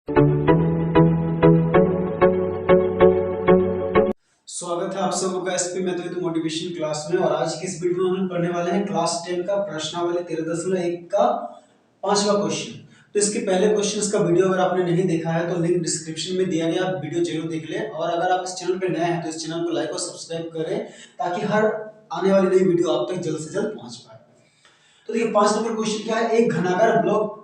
स्वागत है आप सबों का एसपी मैथमेटिक्स मोटिवेशन क्लास में। और आज की इस वीडियो में हम पढ़ने वाले हैं क्लास 10 का प्रश्नावली 13.1 का 5वां क्वेश्चन। तो इसके पहले क्वेश्चंस का वीडियो अगर आपने नहीं देखा है तो लिंक डिस्क्रिप्शन में दिया गया, आप वीडियो जरूर देख लें। और अगर आप इस चैनल पर नए हैं तो इस चैनल को लाइक और सब्सक्राइब करें ताकि हर आने वाली नई वीडियो आप तक जल्द से जल्द पहुंच पाए। तो देखिए 5 नंबर क्वेश्चन क्या है, एक घनाकार ब्लॉक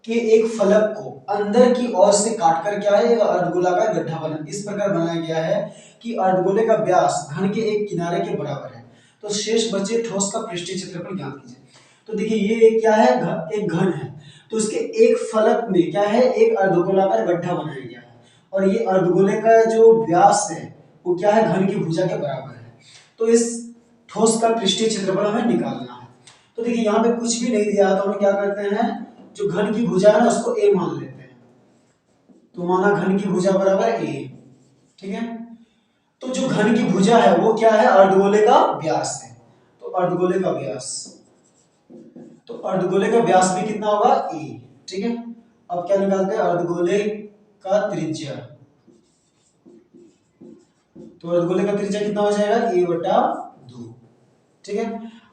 के एक फलक को अंदर की ओर से काटकर क्या है, अर्धगोलाकार गड्ढा बना इस प्रकार बनाया गया है कि अर्धगोले का व्यास घन के एक किनारे के बराबर है। तो शेष बचे ठोस का पृष्ठीय क्षेत्रफल ज्ञात कीजिए। तो देखिए ये क्या है, एक घन है, तो उसके एक फलक में क्या है, एक अर्धगोलाकार गड्ढा बनाया गया है और ये अर्धगोले का जो व्यास है वो क्या है, घन की भुजा के बराबर है। तो इस ठोस का पृष्ठीय क्षेत्रफल हमें निकालना है। तो देखिए यहाँ पे कुछ भी नहीं दिया तो हम क्या करते हैं, जो घन की भुजा है ना उसको a मान लेते हैं। तो माना घन की भुजा बराबर a, ठीक है। तो जो घन की भुजा है वो क्या है, अर्धगोले का व्यास है। तो अर्धगोले का व्यास, तो अर्धगोले का व्यास भी कितना होगा, a, ठीक है। अब क्या निकालते हैं, अर्धगोले का त्रिज्या। तो अर्धगोले का त्रिज्या कितना हो जाएगा, a/2, ठीक है।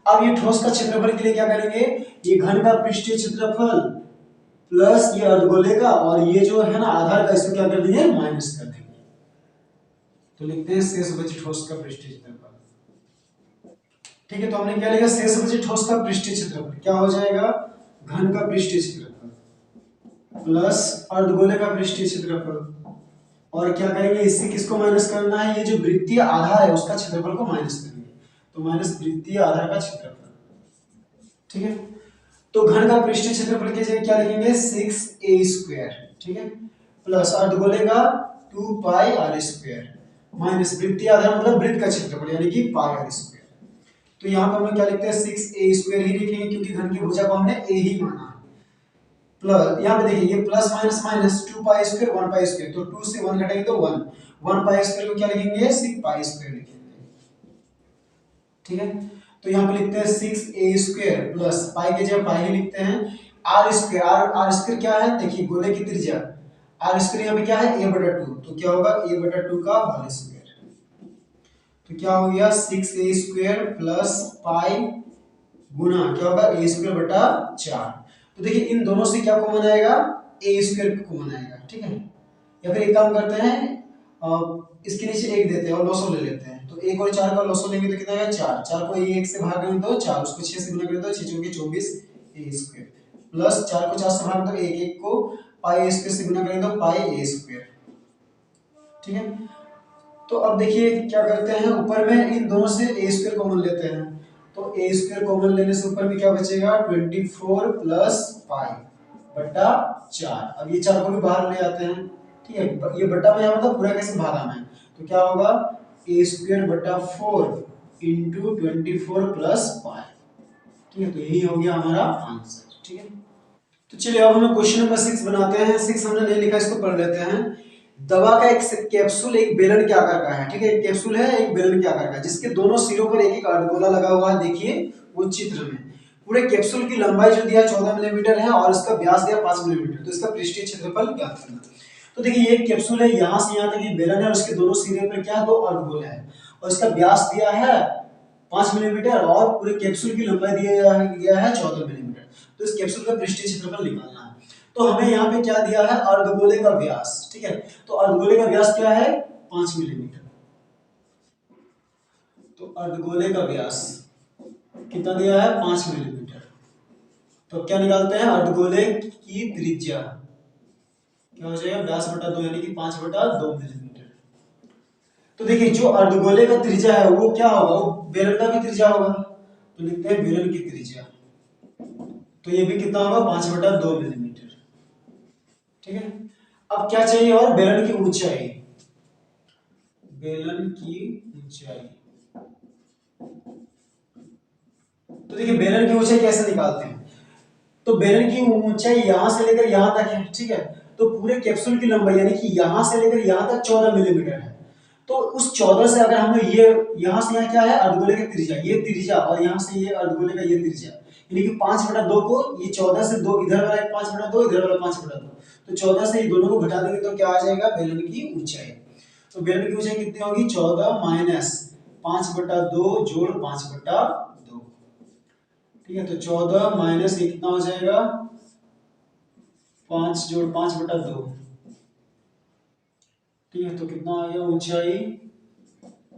अब ये ठोस का क्षेत्रफल के लिए क्या करेंगे, ये घन का पृष्ठीय क्षेत्रफल प्लस ये अर्धगोले का और ये जो है ना आधार का, इसको क्या कर देंगे, माइनस कर देंगे। तो लिखते हैं शेष बचे ठोस का पृष्ठीय क्षेत्रफल, ठीक है। तो हमने क्या लिखा, शेष बचे ठोस का पृष्ठीय क्षेत्रफल क्या हो जाएगा, घन का पृष्ठीय क्षेत्रफल प्लस अर्धगोले का पृष्ठीय क्षेत्रफल। और क्या करेंगे, इससे किसको माइनस करना है, ये जो वृत्तीय आधार है उसका क्षेत्रफल को माइनस करेंगे। तो माइनस वृत्तीय आधार का क्षेत्रफल, ठीक है। तो घन का पृष्ठीय क्षेत्रफल की जगह क्या लिखेंगे, 6a², ठीक है, प्लस अर्धगोले का 2πr² माइनस वृत्तीय आधार मतलब वृत्त का क्षेत्रफल यानी कि πr²। तो यहाँ पर हम क्या लिखते हैं, 6a² ही लिखेंगे क्योंकि घन की भुजा को हमने a ही माना है। प्लस यहाँ पे देखिए ये प्लस माइनस माइनस 2π², 1π², तो 2 से 1 घटाएंगे तो 1, 1π² को क्या लिखेंगे, 6π² लिखेंगे, ठीक है। तो यहाँ पे लिखते हैं 6a² प्लस पाई के जगह पाई ही लिखते हैं, r² क्या है, देखिए गोले की त्रिज्या r² यहाँ पे क्या है, a/2, तो क्या होगा a/2 का होल स्क्वायर। तो क्या हो गया, 6a² प्लस पाई गुना क्या होगा, a²/4। तो देखिए इन दोनों से क्या कॉमन आएगा, a² कॉमन आएगा, ठीक है। या फिर एक काम करते हैं, इसके नीचे 1 देते हैं और लॉसो ले लेते हैं। तो 1 और 4 का लॉसो लेंगे तो कितना आएगा, 4, 4 को 1 से भाग दें तो 4, उसको 6 से गुना करें तो 6 चौके 24 a² प्लस 4 को 4 से भाग दो 1, 1 को पाई a² से गुना करें तो पाई a², ठीक है। तो अब देखिए क्या करते हैं, ऊपर में इन दोनों से a² कॉमन लेते हैं। तो a² कॉमन लेने से ऊपर में क्या बचेगा, 24 प्लस π/4। अब ये 4 को भी बाहर ले आते हैं, ठीक है। ये बट्टा में यहाँ मतलब पूरा कैसे भागा में, तो क्या होगा a²/4 इंटू 24 प्लस π, ठीक है। तो यही हो गया हमारा आंसर, ठीक है। तो चलिए अब हम क्वेश्चन नंबर 6 बनाते हैं। 6 हमने नहीं लिखा, इसको पढ़ लेते हैं। दवा का एक कैप्सूल एक बेलन के आकार का है, ठीक है। एक कैप्सूल है एक बेलन के आकार का, जिसके दोनों सिरों पर एक एक अर्धगोला लगा हुआ है। देखिए वो चित्र में पूरे कैप्सूल की लंबाई जो दिया 14 मिलीमीटर है और इसका व्यास दिया 5 मिलीमीटर। तो इसका पृष्ठीय क्षेत्रफल ज्ञात करना। तो देखिए ये कैप्सूल है, यहाँ से यहाँ तक ये बेलन है और उसके दोनों सिरे पर क्या, 2 अर्धगोले हैं और इसका व्यास दिया है 5 मिलीमीटर और पूरे कैप्सूल की लंबाई दिया गया है 14 मिलीमीटर। तो इस कैप्सूल का पृष्ठीय क्षेत्रफल निकालना है। तो हमें यहाँ पे क्या दिया है, अर्धगोले का व्यास, ठीक है। तो अर्धगोले का व्यास क्या है, 5 मिलीमीटर। तो अर्धगोले का व्यास कितना दिया है, 5 मिलीमीटर। तो क्या निकालते हैं, अर्धगोले की त्रिज्या क्या हो जाएगा, व्यास/2 यानी कि 5/2 मिलीमीटर। तो देखिए जो अर्धगोले का त्रिज्या है वो क्या होगा, वो बेलन का भी त्रिज्या होगा। तो लिखते हैं बेलन की त्रिज्या, तो ये भी कितना होगा, 5/2 मिलीमीटर, ठीक है। अब क्या चाहिए, और बेलन की ऊंचाई, बेलन की ऊंचाई। तो देखिए बेलन की ऊंचाई कैसे निकालते हैं, तो बेलन की ऊंचाई यहां से लेकर यहां तक है, ठीक है। तो पूरे कैप्सूल की लंबाई यानी कि यहां से लेकर यहां तक 14 मिलीमीटर है। तो उस 14 से अगर हमें ये यहां से यहां क्या है, अर्धगोले की त्रिज्या, ये त्रिज्या और यहां से ये अर्धगोले का ये त्रिज्या, यानी कि 5/2 को ये 14 से 2 इधर वाला 5/2 इधर वाला 5/2, तो 14 से ये दोनों को घटा देंगे तो क्या आ जाएगा बेलन की ऊंचाई। तो बेलन की ऊंचाई कितनी होगी 14 माइनस 5/2 जोड़ 5/2। ठीक है, तो 14 माइनस ये कितना हो जाएगा 5 जोड़ 5/2। ठीक है, तो कितना आ गया ऊंचाई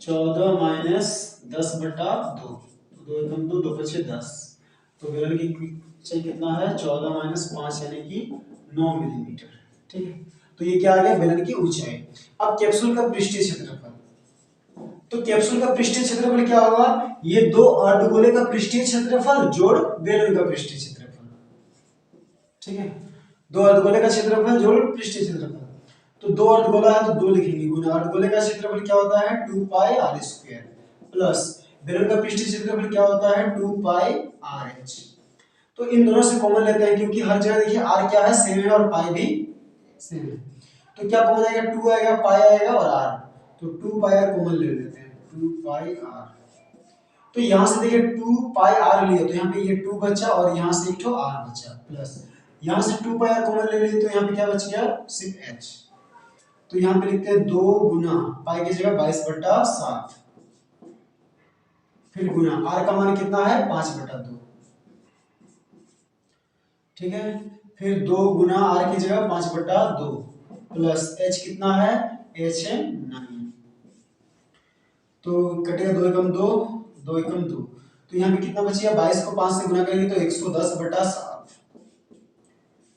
14 माइनस 10/2, दो एकम दो, 2×5 = 10। तो बेलन की ऊंचाई कितना है 14 माइनस 5 यानी कि 9 मिलीमीटर। ठीक है, तो ये क्या आ गया बेलन की ऊंचाई। अब कैप्सूल का पृष्ठीय क्षेत्रफल, तो कैप्सूल का पृष्ठीय क्षेत्रफल क्या होगा, ये दो अर्धगोले का पृष्ठीय क्षेत्रफल जोड़ बेलन का पृष्ठीय क्षेत्रफल। ठीक है, दो अर्धगोले का क्षेत्रफल जोड़ पृष्ठीय क्षेत्रफल। तो दो अर्धगोला है तो 2 लिखेंगे गुना अर्धगोले का क्षेत्रफल क्या होता है 2πr² प्लस बेलन का पृष्ठीय क्षेत्रफल क्या होता है 2πrh। तो इन दोनों से कॉमन लेते हैं क्योंकि हर जगह देखिए r क्या है सेम है और पाई भी सेम है। तो क्या कॉमन आएगा 2 आएगा पाई आएगा और r, तो 2πr कॉमन ले लेते हैं 2πr। तो यहां से देखिए 2πr लिया तो यहाँ पे ये 2 बचा और यहाँ से एक r बचा प्लस यहाँ से 2πr कॉमन ले लिए तो यहाँ पे क्या बच गया सिर्फ h। तो यहाँ पे लिखते हैं 2 गुना पाई की जगह 22/7 फिर गुना r का मान कितना है 5/2। ठीक है, फिर 2 गुना r की जगह 5/2 प्लस h कितना है h है 9। तो कटेगा 2 एकम 2, 2 एकम 2, तो यहाँ पे कितना बचेगा 22 को 5 से गुना करेंगे तो 110/7।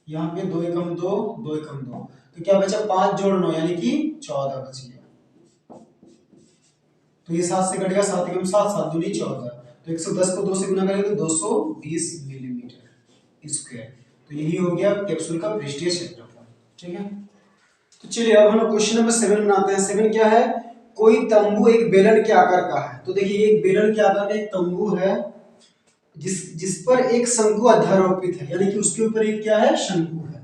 यहाँ पे 2 एकम 2, 2 एकम 2, तो क्या बचा 5 जोड़ 9 यानी कि 14 बच गया। तो ये 7 से कटेगा 7 एकम 7, 7 दूनी 14, तो 110 को 2 से गुना करेंगे तो 220 मिलीमीटर स्क्वायर। तो यही हो गया कैप्सूल का पृष्ठीय क्षेत्रफल। ठीक है, तो चलिए अब हम क्वेश्चन नंबर 7 बनाते हैं। 7 क्या है, कोई तंबू एक बेलन के आकार का है। तो देखिए एक बेलन के आकार का एक तंबू है जिस पर एक शंकु अध्यारोपित है, यानी कि उसके ऊपर एक क्या है शंकु है।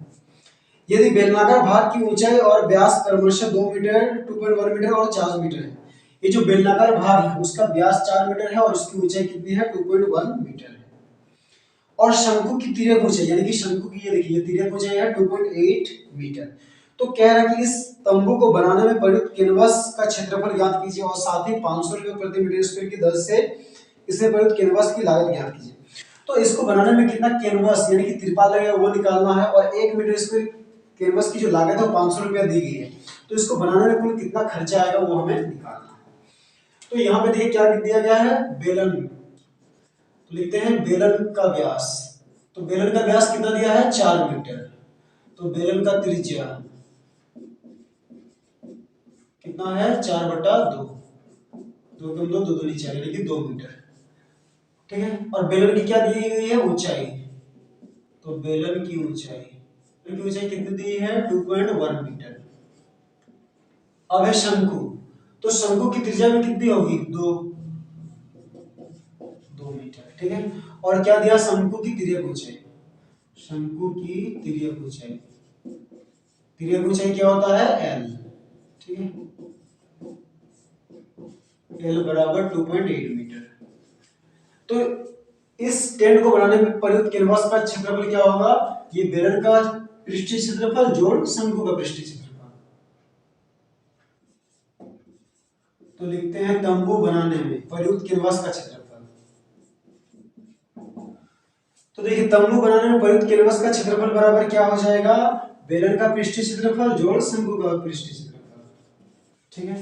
यदि बेलनाकार भाग की ऊंचाई और व्यास क्रमशः 2 मीटर 2.1 मीटर और 4 मीटर है। ये जो बेलनाकार भाग है उसका व्यास 4 मीटर है और उसकी ऊंचाई कितनी है 2.1 मीटर है। और शंकु की तिर्यक ऊंचाई यानी कि शंकु की ये देखिए तिर्यक ऊंचाई है 2.8 मीटर। तो कह रहा है कि इस तंबू को बनाने में प्रयुक्त कैनवास का क्षेत्रफल ज्ञात कीजिए और साथ ही 500 रुपये प्रति मीटर स्क्वायर की दर से इसमें प्रयुक्त कैनवास की लागत ज्ञात कीजिए। तो इसको बनाने में कितना कैनवास यानी कि तिरपाल लगेगा वो निकालना है और 1 मीटर स्क्वायर कैनवास की जो लागत है वो 500 रुपया दी गई है। तो इसको बनाने में कुल कितना खर्चा आएगा वो हमें निकालना है। तो यहाँ पे देखिए क्या लिख दिया गया है बेलन, तो लिखते हैं बेलन का व्यास। तो बेलन का व्यास कितना दिया है 4 मीटर। तो बेलन का त्रिज्या कितना है 4/2, 2 कम 2 2 दूनी 4 यानी कि 2 मीटर। ठीक है, और बेलन की क्या दी गई है ऊंचाई। तो बेलन की ऊंचाई कितनी दी है 2.1 मीटर। अब है शंकु, तो शंकु की त्रिज्या में कितनी होगी 2 मीटर। ठीक है, और क्या दिया शंकु की तिर्यक ऊंचाई। शंकु की तिर्यक ऊंचाई, तिर्यक ऊंचाई क्या होता है l। ठीक है, l बराबर 2.8 मीटर। तो इस टेंट को बनाने में प्रयुक्त कैनवास का क्षेत्रफल क्या होगा, ये बेलन का पृष्ठीय क्षेत्रफल जोड़ शंकु का पृष्ठीय क्षेत्रफल। तो लिखते हैं तंबू बनाने में प्रयुक्त कैनवास का क्षेत्रफल। तो देखिए तंबू बनाने में प्रयुक्त कैनवास का क्षेत्रफल बराबर क्या हो जाएगा बेलन का पृष्ठीय क्षेत्रफल जोड़ शंकु का पृष्ठीय क्षेत्रफल। ठीक है,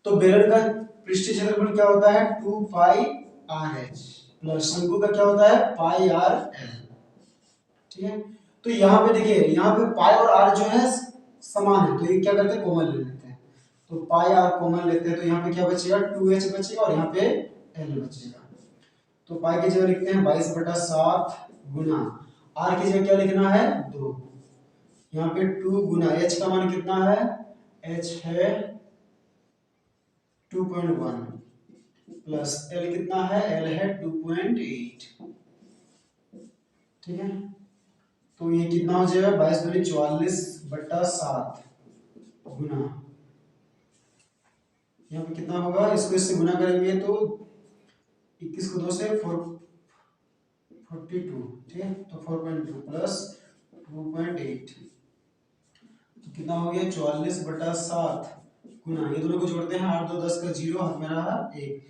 तो बेलन का पृष्ठीय क्षेत्रफल क्या होता है 2πrh प्लस शंकु का क्या होता है πrl। ठीक है, तो यहाँ पे देखिए यहाँ पे पाई और r जो है समान है तो ये क्या करते हैं कॉमन ले लेते हैं। तो पाई r कॉमन लेते हैं तो यहाँ पे क्या बचेगा 2h बचेगा और यहाँ पे l बचेगा। तो पाई की जगह लिखते हैं 22/7 गुना r की जगह क्या लिखना है 2। यहाँ पे 2 गुना h का मान कितना है h है 2.1 प्लस l कितना है l है 2.8। ठीक है, तो ये कितना हो जाएगा 22 दूनी 44/7 गुना यहाँ पे कितना होगा इसको इससे गुना करेंगे तो 21 को 2 से 42, ठीक है। तो 4.2 प्लस 2.8 तो कितना हो गया 44/7 गुना, ये दोनों को जोड़ते हैं 8 2 10 का 0, हाथ में रहा 1,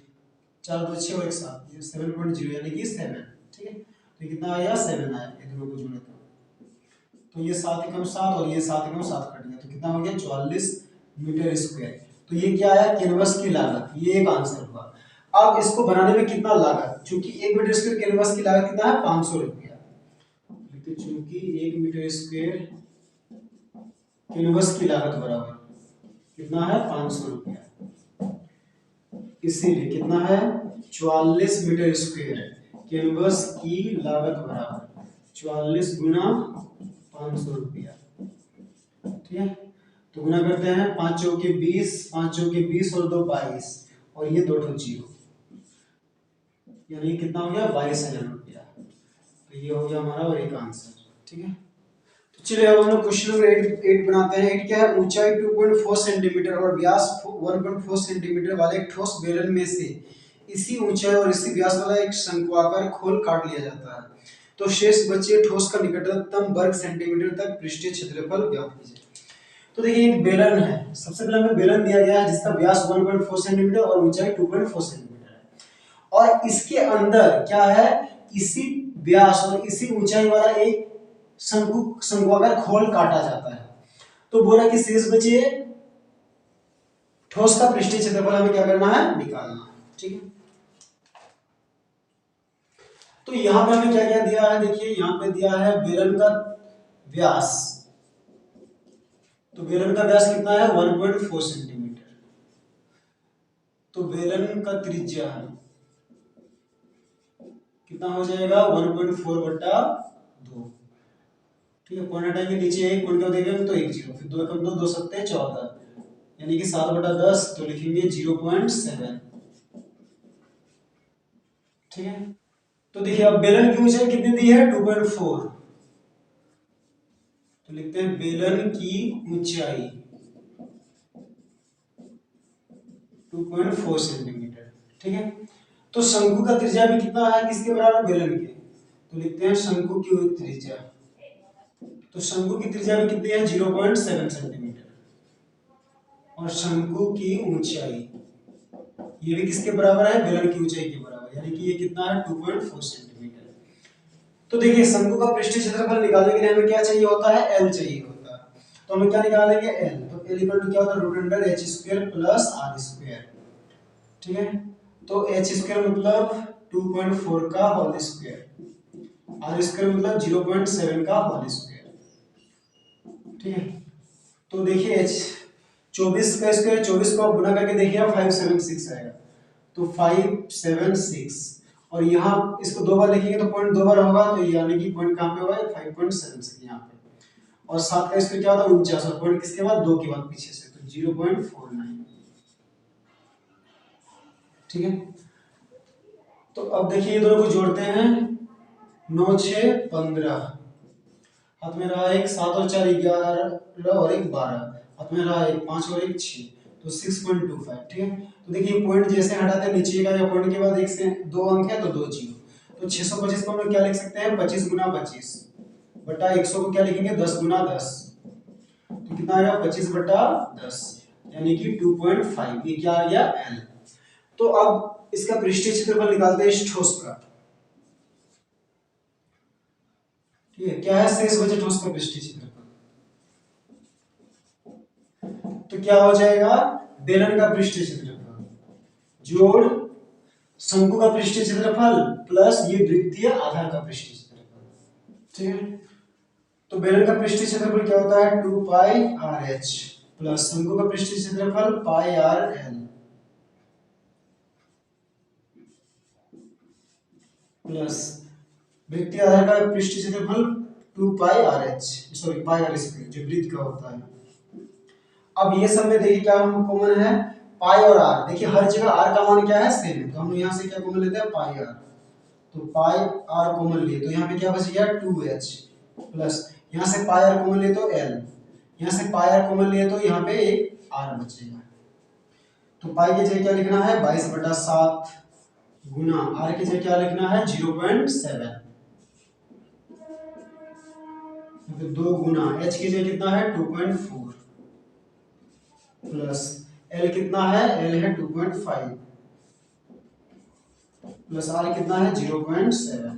4 2 6 और 1 7, ये 7.0 यानी कि 7, ठीक है। तो ये कितना आया 7 आया, ये दोनों को जोड़े तो ये 7 एकम 7 और ये 7 एकम 7 कट गया, तो कितना हो गया 44 मीटर स्क्वायर। तो ये क्या आया कैनवस की लागत, ये एक आंसर हुआ। अब इसको बनाने में कितना लागत, चूंकि 1 मीटर स्क्वायर कैनवस की लागत कितना है 500 रुपया, तो चूंकि 1 मीटर स्क्वायर कैनवस की लागत बराबर कितना है 500 रुपया, इसीलिए कितना है 44 मीटर स्क्वायर कैनवस की लागत बराबर 44 गुना 500 रुपया, ठीक है। तो गुना करते हैं 5 चौके 20, 5 चौके 20 और 2 22 और ये 2 जीरो, यानी कितना हो गया 22,000 रुपया। तो ये हो गया हमारा और एक आंसर, ठीक है। तो चलिए अब हम लोग क्वेश्चन नंबर 8 बनाते हैं। 8 क्या है, ऊंचाई 2.4 सेंटीमीटर और व्यास 1.4 सेंटीमीटर वाले एक ठोस बेलन में से इसी ऊंचाई और इसी व्यास वाला एक शंक्वाकार खोल काट लिया जाता है, तो शेष बचे ठोस का निकटतम वर्ग सेंटीमीटर तक पृष्ठीय क्षेत्रफल ज्ञात कीजिए। तो देखिए एक बेलन है, सबसे पहले हमें बेलन दिया गया है जिसका व्यास 1.4 सेंटीमीटर और ऊंचाई 2.4 सेंटीमीटर है, और इसके अंदर क्या है, इसी व्यास और इसी ऊंचाई वाला एक शंक्वाकार खोल काटा जाता है। तो बोला कि शेष बचे ठोस का पृष्ठीय क्षेत्रफल हमें क्या करना है, निकालना है, ठीक है। तो यहां पे हमें क्या क्या दिया है, देखिए यहां पे दिया है बेलन का व्यास, तो बेलन का व्यास कितना है 1.4 सेंटीमीटर, तो बेलन का त्रिज्या कितना हो जाएगा 1.4/2, ठीक है। पॉइंट हटाएंगे नीचे एक पॉइंट को देखेंगे तो 1 0, फिर 2 एकम 2 2 सत्ते 14, यानी कि 7/10, तो लिखेंगे 0.7, ठीक है। तो देखिए अब बेलन की ऊंचाई कितनी दी है 2.4, तो लिखते हैं बेलन की ऊंचाई 2.4 सेंटीमीटर, ठीक है। तो शंकु का त्रिज्या भी कितना है, किसके बराबर, बेलन के, तो लिखते हैं शंकु की त्रिज्या, तो शंकु की त्रिज्या भी कितनी है 0.7 सेंटीमीटर, और शंकु की ऊंचाई ये भी किसके बराबर है, बेलन की ऊंचाई के बराबर, यानी कि ये कितना है 2.4 सेंटीमीटर। तो देखिए शंकु का पृष्ठीय क्षेत्रफल निकालने के लिए हमें क्या चाहिए होता है, एल चाहिए होता है, तो हमें क्या निकालेंगे एल, तो एल इक्वल टू क्या होता है √h² प्लस r², ठीक है। तो h² मतलब 2.4 का होल स्क्वायर, r² मतलब 0.7 का होल स्क्वायर, ठीक है। तो देखिए h 24 का स्क्वायर, 24 को आप गुना करके देखिए 576 आएगा, तो 576, और यहाँ इसको 2 बार लिखेंगे तो पॉइंट 2 बार होगा, तो यानी कि पॉइंट कहाँ पे होगा 5.76 यहाँ पे, और 7 का स्क्वायर क्या होता है 49, और पॉइंट किसके बाद 2 के बाद पीछे से, तो 0.49, ठीक है। तो अब देखिए ये दोनों को जोड़ते हैं 9 6 15, हाथ में रहा एक 7 और 4 11 और एक 12, हाथ में रहा एक 5 और एक 6, तो 6.25, ठीक है। तो देखिए पॉइंट जैसे हटाते हैं नीचे का, या पॉइंट के बाद एक से 2 अंक है तो 2 जीरो, तो 625 को हम लोग क्या लिख सकते हैं 25 गुना 25 बटा 100 को क्या लिखेंगे 10 गुना 10, तो कितना आएगा 25/10, यानी कि 2.5, ये क्या आ गया एल। तो अब इसका पृष्ठीय क्षेत्रफल निकालते हैं इस ठोस का, ठीक है। क्या है शेष बचे ठोस का पृष्ठीय क्षेत्रफल, तो क्या हो जाएगा बेलन का पृष्ठीय क्षेत्रफल जोड़ शंकु का पृष्ठीय क्षेत्रफल प्लस ये वृत्तीय आधार का पृष्ठीय क्षेत्रफल, ठीक है। तो बेलन का पृष्ठीय क्षेत्रफल क्या होता है 2πrh प्लस शंकु का पृष्ठीय क्षेत्रफल πrl प्लस वृत्तीय आधार का पृष्ठीय क्षेत्रफल 2πrh, सॉरी πr² जो वृत्त का होता है। अब ये सब में देखिए क्या हम कॉमन है पाई और आर, देखिए हर जगह आर का मान क्या है सेम है, तो हम यहाँ से क्या कॉमन लेते हैं पाई आर, तो पाई आर कॉमन लिए तो यहाँ पे क्या बच गया 2h प्लस यहाँ से पाई आर कॉमन लिए तो l, यहाँ से पाई आर कॉमन लिए तो यहाँ पे एक r बचेगा, तो पाई की जगह क्या लिखना है 22/7 गुना r की जगह क्या लिखना है 0.7, तो 2 गुना h की जगह कितना है 2.4 प्लस l कितना है, l है 2.5 प्लस r कितना है 0.7।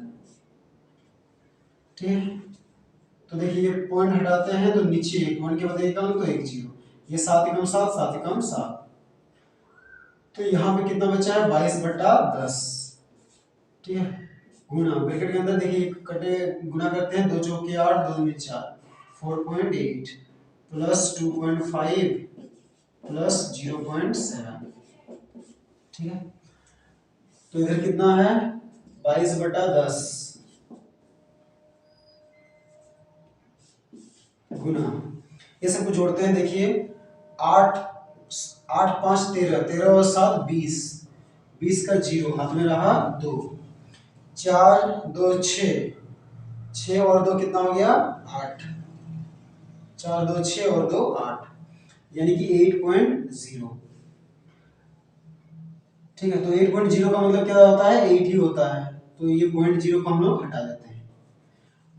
ठीक है, तो देखिए ये पॉइंट हटाते हैं तो नीचे एक पॉइंट के बाद एक अंक तो एक जीरो, ये 7 एकम 7 7 एकम 7, तो यहाँ पे कितना बचा है 22/10। ठीक है, गुना ब्रैकेट के अंदर देखिए कटे गुना करते हैं, 2 चौके 8 2 दूनी 4 4.8 प्लस 2.5 प्लस 0.7। ठीक है, तो इधर कितना है 22/10 गुना, ये सबको जोड़ते हैं। देखिए 8 8 5 13 13 और 7 20 20 का जीरो हाथ में रहा 2 4 2 6 6 और 2 कितना हो गया 8 4 2 6 और 2 8 यानी कि 8.0। ठीक है, तो 8.0 का मतलब क्या होता है 8 ही होता है, तो ये 0.0 को हम लोग हटा देते हैं।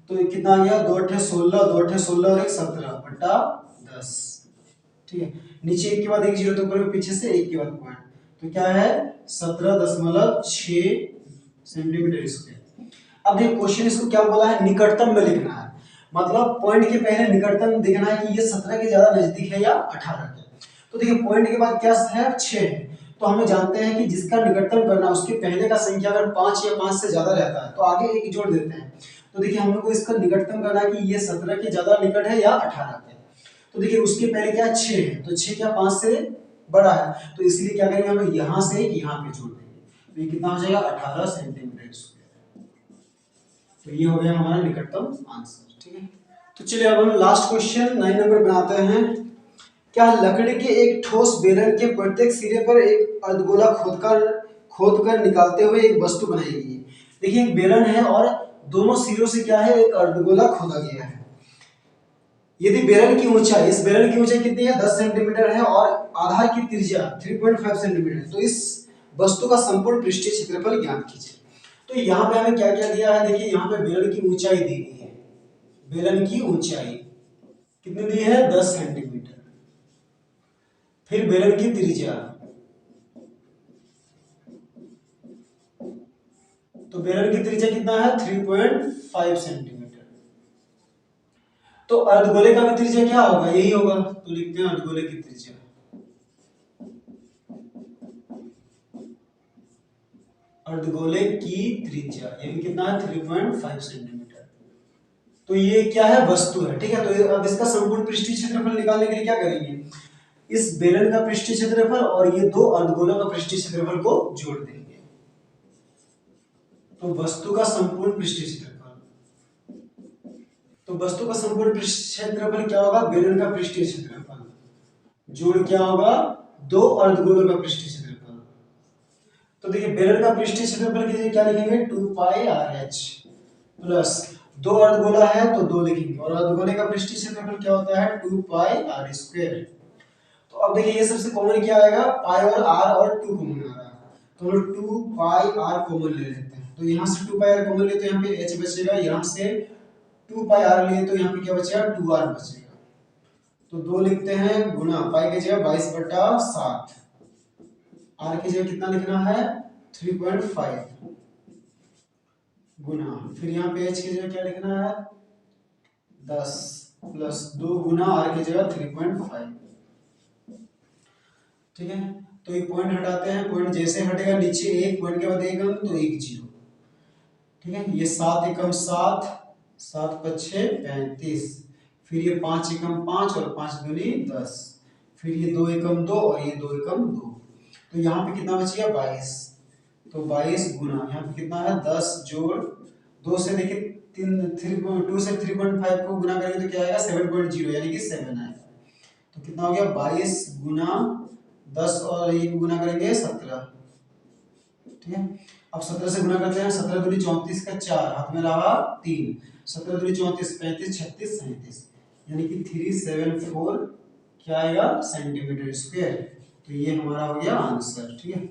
तो ये कितना आ गया 2 8 16 2 8 16 और 1 17/10। ठीक है, नीचे एक के बाद एक जीरो, तो ऊपर पीछे से एक के बाद पॉइंट, तो क्या है 17.6 सेंटीमीटर स्क्वायर। अब देखिए क्वेश्चन इसको क्या बोला है निकटतम में लिखना है, मतलब पॉइंट के पहले निकटतम देखना है कि ये 17 के ज्यादा नजदीक है या 18 के। तो देखिए पॉइंट के बाद क्या है 6 है, तो हम जानते हैं कि जिसका निकटतम करना उसके पहले का संख्या अगर 5 या 5 से ज्यादा रहता है तो आगे एक जोड़ देते हैं। तो देखिए हम लोग को इसका निकटतम करना है कि ये 17 के ज्यादा निकट है या 18 के। तो देखिए उसके पहले क्या 6 है, तो 6 क्या 5 से बड़ा है, तो इसलिए क्या करेंगे हम यहां से यहां पे जोड़ देंगे, तो ये कितना हो जाएगा 18 सेंटीमीटर स्क्वायर। तो ये हो गया हमारा निकटतम आंसर। ठीक है, तो चलिए अब हम लास्ट क्वेश्चन 9 नंबर बनाते हैं। क्या लकड़ी के एक ठोस बेलन के प्रत्येक सिरे पर एक अर्धगोला खोदकर निकालते हुए एक वस्तु बनाई गई है। देखिए एक बेलन है और दोनों सिरों से क्या है एक अर्धगोला खोदा गया है। यदि बेलन की ऊंचाई, इस बेलन की ऊंचाई कितनी है 10 सेंटीमीटर है और आधार की त्रिज्या 3.5 सेंटीमीटर है, तो इस वस्तु का संपूर्ण पृष्ठीय क्षेत्रफल ज्ञात कीजिए। तो यहाँ पे हमें क्या क्या दिया है, देखिए यहाँ पे बेलन की ऊंचाई दी गई है, बेलन की ऊंचाई कितनी दी है 10 सेंटीमीटर, फिर बेलन की त्रिज्या, तो बेलन की त्रिज्या कितना है 3.5 सेंटीमीटर। तो अर्धगोले का भी त्रिज्या क्या होगा यही होगा, तो लिखते हैं अर्धगोले की त्रिज्या, अर्धगोले की त्रिज्या ये भी कितना है 3.5 सेंटीमीटर। तो ये क्या है वस्तु है। ठीक है, तो अब इसका संपूर्ण पृष्ठीय क्षेत्रफल निकालने के लिए क्या करेंगे, इस बेलन का पृष्ठीय क्षेत्रफल और ये दो अर्धगोलों का पृष्ठीय क्षेत्रफल को जोड़ देंगे, तो वस्तु का संपूर्ण पृष्ठीय क्षेत्रफल, तो वस्तु का संपूर्ण पृष्ठीय क्षेत्रफल क्या होगा बेलन का पृष्ठीय क्षेत्रफल जोड़ क्या होगा दो अर्धगोलों का पृष्ठीय क्षेत्रफल। तो देखिए बेलन का पृष्ठीय क्षेत्रफल के लिए क्या लिखेंगे 2πRh प्लस दो अर्धगोला है तो 2 लिखेंगे और अर्धगोले का पृष्ठीय क्षेत्रफल क्या होता है 2πr²। तो अब देखिए ये सबसे कॉमन क्या आएगा पाई और r और 2 कॉमन आ रहा है, तो हम लोग 2πr कॉमन ले लेते हैं, तो यहाँ से 2πr कॉमन ले तो यहाँ पे h बचेगा, यहाँ से 2πr लिए तो यहाँ पे क्या बचेगा 2r बचेगा, तो 2 लिखते हैं गुना पाई की जगह 22/7, r की जगह कितना लिखना है 3.5 गुना, फिर यहाँ पे h की जगह क्या लिखना है 10 प्लस 2 गुना r की जगह 3.5। ठीक है, तो एक पॉइंट हटाते हैं, पॉइंट जैसे हटेगा नीचे एक पॉइंट के बाद एक अंक तो एक जीरो। ठीक है, ये 7 एकम 7 7 पच्छे 35, फिर ये 5 एकम 5 और 5 दूनी 10, फिर ये 2 एकम 2 और ये 2 एकम 2, तो यहाँ पे कितना बच गया 22, तो 22 गुना यहाँ पे कितना है 10 जोड़ 2 से देखिए 2 से 3.5 को गुना करेंगे तो क्या आएगा 7.0 यानी कि 7 आएगा, तो कितना हो गया 22 गुना 10 और ये गुना करेंगे 17। ठीक है, अब 17 से गुना करते हैं, 17 दूनी 34 का 4 हाथ में रहा 3, 17 दूनी 34 35 36 37 यानी कि 374 क्या आएगा सेंटीमीटर स्क्वायर, तो ये हमारा हो गया आंसर। ठीक है।